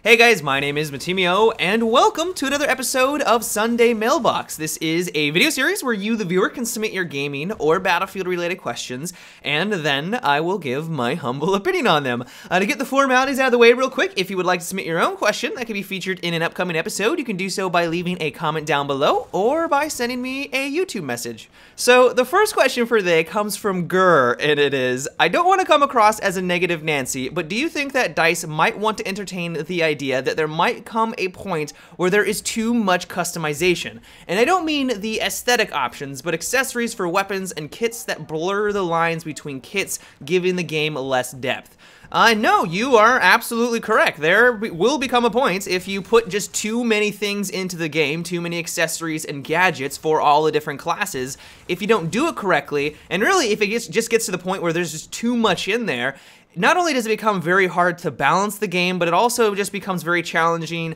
Hey guys, my name is Matimio, and welcome to another episode of Sunday Mailbox. This is a video series where you, the viewer, can submit your gaming or Battlefield-related questions, and then I will give my humble opinion on them. To get the formalities out of the way real quick, if you would like to submit your own question that can be featured in an upcoming episode, you can do so by leaving a comment down below or by sending me a YouTube message. So the first question for today comes from Gurr, and it is, I don't want to come across as a negative Nancy, but do you think that DICE might want to entertain the idea that there might come a point where there is too much customization? And I don't mean the aesthetic options, but accessories for weapons and kits that blur the lines between kits, giving the game less depth. No, you are absolutely correct. There will become a point if you put just too many things into the game, too many accessories and gadgets for all the different classes. If you don't do it correctly, and really if it just gets to the point where there's just too much in there, not only does it become very hard to balance the game, but it also just becomes very challenging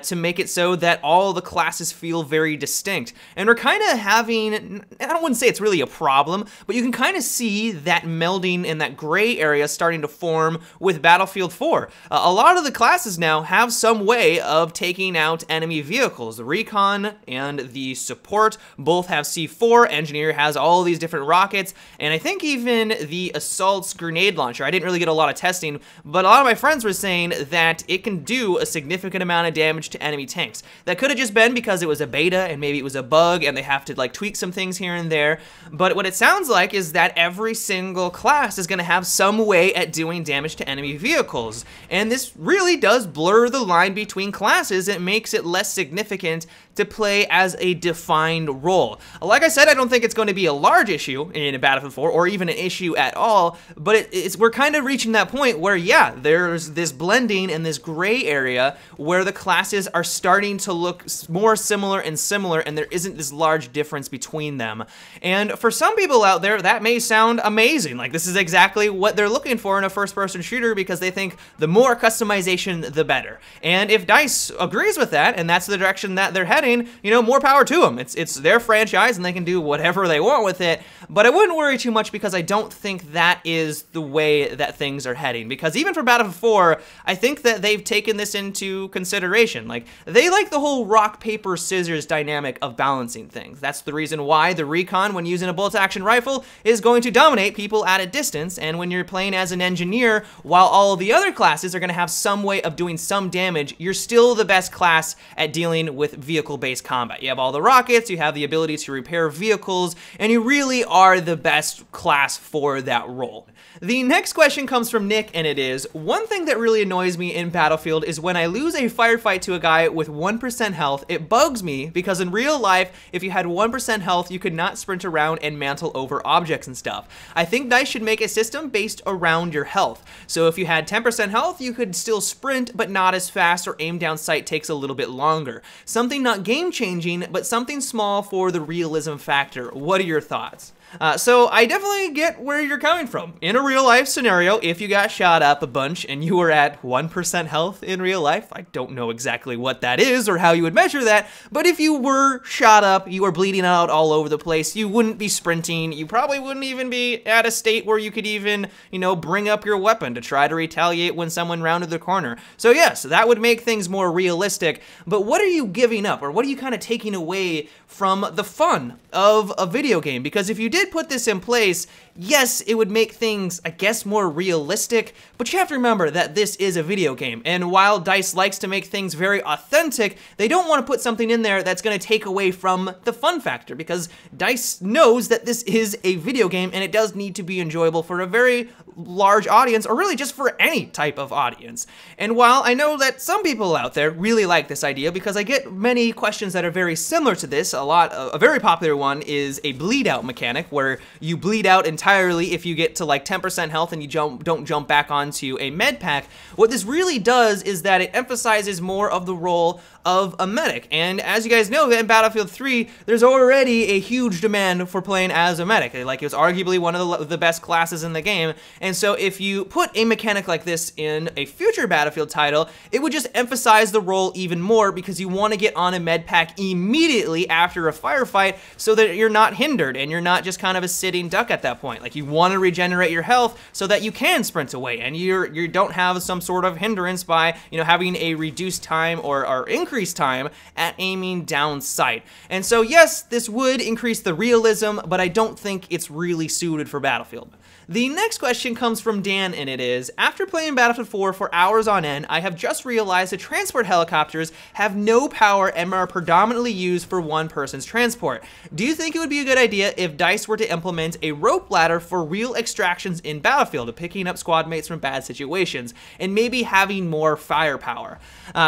to make it so that all the classes feel very distinct. And we're kind of having, I wouldn't say it's really a problem, but you can kind of see that melding in that gray area starting to form with Battlefield 4. A lot of the classes now have some way of taking out enemy vehicles. The Recon and the Support both have C4, Engineer has all these different rockets, and I think even the Assault's grenade launcher, I didn't really get a lot of testing, but a lot of my friends were saying that it can do a significant amount of damage to enemy tanks. That could have just been because it was a beta and maybe it was a bug and they have to like tweak some things here and there, but what it sounds like is that every single class is going to have some way at doing damage to enemy vehicles, and this really does blur the line between classes. It makes it less significant to play as a defined role. Like I said, I don't think it's going to be a large issue in Battlefield 4 or even an issue at all, but we're kind of reaching that point where, yeah, there's this blending and this gray area where the classes are starting to look more similar, and there isn't this large difference between them. And for some people out there, that may sound amazing. Like, this is exactly what they're looking for in a first-person shooter because they think the more customization, the better. And if DICE agrees with that, and that's the direction that they're heading, you know, more power to them. It's their franchise and they can do whatever they want with it, but I wouldn't worry too much because I don't think that is the way that things are heading, because even for Battlefield 4, I think that they've taken this into consideration. Like, they like the whole rock, paper, scissors dynamic of balancing things. That's the reason why the Recon, when using a bolt-action rifle, is going to dominate people at a distance, and when you're playing as an engineer, while all the other classes are going to have some way of doing some damage, you're still the best class at dealing with vehicle-based combat. You have all the rockets, you have the ability to repair vehicles, and you really are the best class for that role. The next question comes from Nick, and it is, one thing that really annoys me in Battlefield is when I lose a firefight to a guy with 1% health, it bugs me because in real life, if you had 1% health, you could not sprint around and mantle over objects and stuff. I think DICE should make a system based around your health. So if you had 10% health, you could still sprint, but not as fast, or aim down sight takes a little bit longer. Something not game-changing, but something small for the realism factor. What are your thoughts? So I definitely get where you're coming from. In a real life scenario, if you got shot up a bunch and you were at 1% health in real life, I don't know exactly what that is or how you would measure that, but if you were shot up, you were bleeding out all over the place, you wouldn't be sprinting, you probably wouldn't even be at a state where you could even, you know, bring up your weapon to try to retaliate when someone rounded the corner. So yes, that would make things more realistic, but what are you giving up, or what are you kind of taking away from the fun of a video game? Because if you did put this in place, yes, it would make things, I guess, more realistic, but you have to remember that this is a video game, and while DICE likes to make things very authentic, they don't want to put something in there that's going to take away from the fun factor, because DICE knows that this is a video game and it does need to be enjoyable for a very large audience, or really just for any type of audience. And while I know that some people out there really like this idea, because I get many questions that are very similar to this, a very popular one is a bleed out mechanic, where you bleed out entirely if you get to like 10% health and you don't jump back onto a med pack. What this really does is that it emphasizes more of the role of a medic, and as you guys know, in Battlefield 3, there's already a huge demand for playing as a medic. Like, it was arguably one of the best classes in the game, And so if you put a mechanic like this in a future Battlefield title, it would just emphasize the role even more because you want to get on a med pack immediately after a firefight so that you're not hindered and you're not just kind of a sitting duck at that point. Like, you want to regenerate your health so that you can sprint away and you don't have some sort of hindrance by, you know, having a reduced time or increased time at aiming down sight. And so yes, this would increase the realism, but I don't think it's really suited for Battlefield. The next question comes from Dan, and it is, after playing Battlefield 4 for hours on end, I have just realized that transport helicopters have no power and are predominantly used for one person's transport. Do you think it would be a good idea if DICE were to implement a rope ladder for real extractions in Battlefield, picking up squad mates from bad situations, and maybe having more firepower?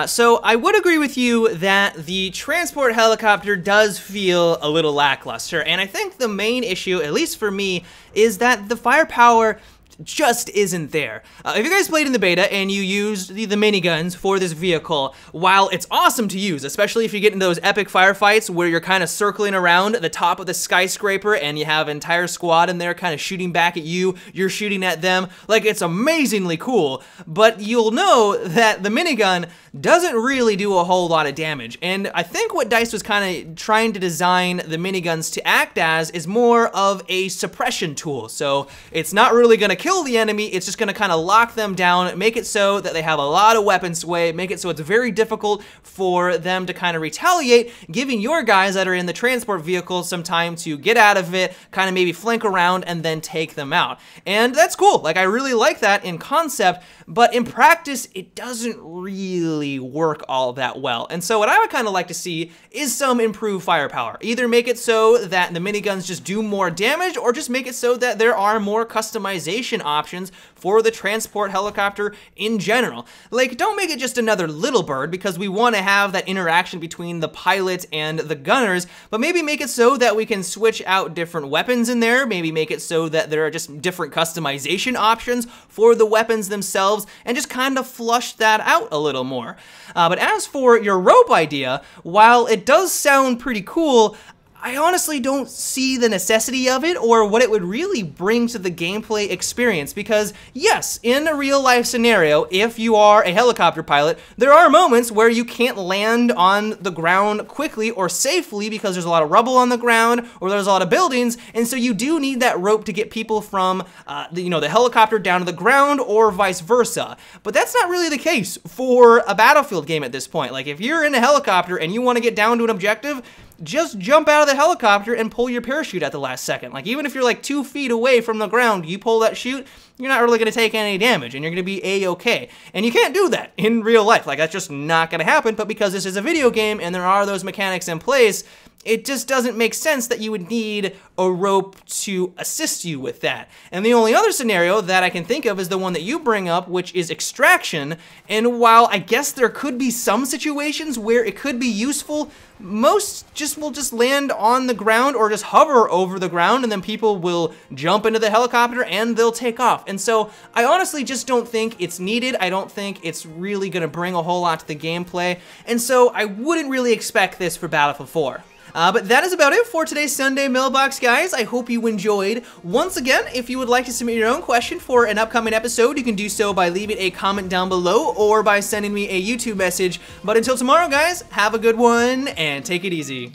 So I would agree with you that the transport helicopter does feel a little lackluster, and I think the main issue, at least for me, is that the firepower just isn't there. If you guys played in the beta and you used the miniguns for this vehicle, while it's awesome to use, especially if you get into those epic firefights where you're kind of circling around the top of the skyscraper and you have an entire squad in there kind of shooting back at you, you're shooting at them, like, it's amazingly cool, but you'll know that the minigun doesn't really do a whole lot of damage. And I think what DICE was kind of trying to design the miniguns to act as is more of a suppression tool. So it's not really going to kill the enemy, it's just going to kind of lock them down, make it so that they have a lot of weapon sway, make it so it's very difficult for them to kind of retaliate, giving your guys that are in the transport vehicle some time to get out of it, kind of maybe flank around and then take them out. And that's cool. Like, I really like that in concept, but in practice, it doesn't really work all that well. And so what I would kind of like to see is some improved firepower. Either make it so that the miniguns just do more damage, or just make it so that there are more customization options for the transport helicopter in general. Like, don't make it just another little bird, because we want to have that interaction between the pilot and the gunners, but maybe make it so that we can switch out different weapons in there, maybe make it so that there are just different customization options for the weapons themselves, and just kind of flush that out a little more. But as for your rope idea, while it does sound pretty cool, I honestly don't see the necessity of it or what it would really bring to the gameplay experience, because yes, in a real life scenario, if you are a helicopter pilot, there are moments where you can't land on the ground quickly or safely because there's a lot of rubble on the ground or there's a lot of buildings, and so you do need that rope to get people from the helicopter down to the ground or vice versa. But that's not really the case for a Battlefield game at this point. Like, if you're in a helicopter and you want to get down to an objective, just jump out of the helicopter and pull your parachute at the last second. Like, even if you're like 2 feet away from the ground, you pull that chute, you're not really going to take any damage and you're going to be a-okay. And you can't do that in real life. Like, that's just not going to happen. But because this is a video game and there are those mechanics in place, it just doesn't make sense that you would need a rope to assist you with that. And the only other scenario that I can think of is the one that you bring up, which is extraction. And while I guess there could be some situations where it could be useful, most will just land on the ground or just hover over the ground, and then people will jump into the helicopter and they'll take off. And so I honestly just don't think it's needed. I don't think it's really gonna bring a whole lot to the gameplay. And so I wouldn't really expect this for Battlefield 4. But that is about it for today's Sunday Mailbox, guys. I hope you enjoyed. Once again, if you would like to submit your own question for an upcoming episode, you can do so by leaving a comment down below or by sending me a YouTube message. But until tomorrow, guys, have a good one and take it easy.